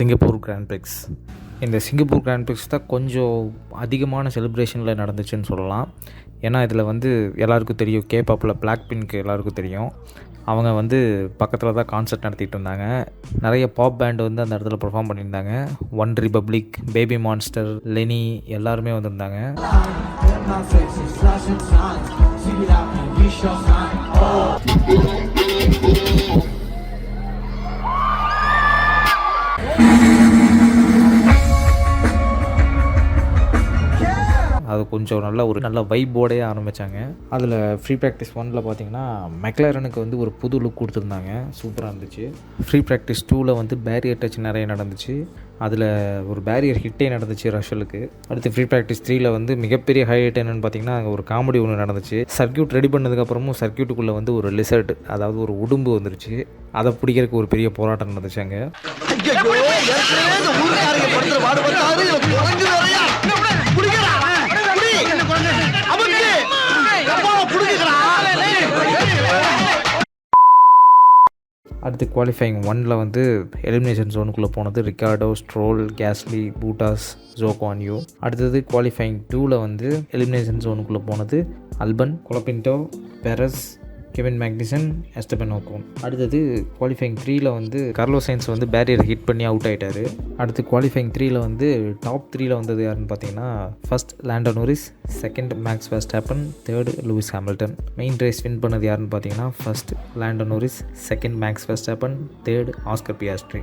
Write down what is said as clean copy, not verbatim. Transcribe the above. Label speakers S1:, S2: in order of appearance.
S1: Singapore Grand Prix. இந்த Singapore Grand Prix தான் கொஞ்சம் அதிகமான செலிப்ரேஷனில் நடந்துச்சுன்னு சொல்லலாம். ஏன்னா இதில் எல்லாருக்கும் தெரியும், கேபாப்பில் பிளாக் பிங்க் எல்லாருக்கும் தெரியும். அவங்க பக்கத்தில் தான் கான்சர்ட் நடத்திட்டு இருந்தாங்க. நிறைய பாப் பேண்டு அந்த இடத்துல பெர்ஃபார்ம் பண்ணியிருந்தாங்க. One republic, baby monster, Leni எல்லாருமே வந்திருந்தாங்க. அது கொஞ்சம் நல்ல வைப்போடே ஆரம்பித்தாங்க. அதில் ஃப்ரீ ப்ராக்டிஸ் 1ல் பார்த்திங்கன்னா மெக்லாரனுக்கு ஒரு புது லுக் கொடுத்துருந்தாங்க. சூப்பராக இருந்துச்சு. ஃப்ரீ ப்ராக்டிஸ் 2ல் பேரியர் டச் நிறைய நடந்துச்சு. அதில் ஒரு பேரியர் ஹிட்டே நடந்துச்சு ரஷலுக்கு. அடுத்து ஃப்ரீ ப்ராக்டிஸ் 3ல் மிகப்பெரிய ஹைலைட் என்னென்னு பார்த்திங்கன்னா அங்கே ஒரு காமெடி ஒன்று நடந்துச்சு. சர்க்கியூட் ரெடி பண்ணதுக்கப்புறமும் சர்க்கியூட்டுக்குள்ளே ஒரு லிசர்ட், அதாவது ஒரு உடும்பு வந்துருச்சு. அதை பிடிக்கிறதுக்கு ஒரு பெரிய போராட்டம் நடந்துச்சு அங்கே. அடுத்து குவாலிஃபைங் 1ல் எலிமினேஷன் ஜோனுக்குள்ளே போனது Ricciardo, Stroll, Gasly, Bottas, Zhou Guanyu. அடுத்தது குவாலிஃபைங் 2ல் எலிமினேஷன் ஜோனுக்குள்ளே போனது Albon, Colapinto, Perez, Kevin Magnussen, Esteban Ocon. அடுத்தது குவாலிஃபைங் 3ல் கார்லோஸ் சைன்ஸ் பேரியர் ஹிட் பண்ணி அவுட் ஆகிட்டார். அடுத்து குவாலிஃபைங் 3ல் டாப் 3ல் வந்தது யாருன்னு பார்த்தீங்கன்னா, first Lando Norris, second Max Verstappen, third Lewis Hamilton. Main race win பண்ணது யாருன்னு பார்த்தீங்கன்னா, first Lando Norris, second Max Verstappen, third Oscar Piastri.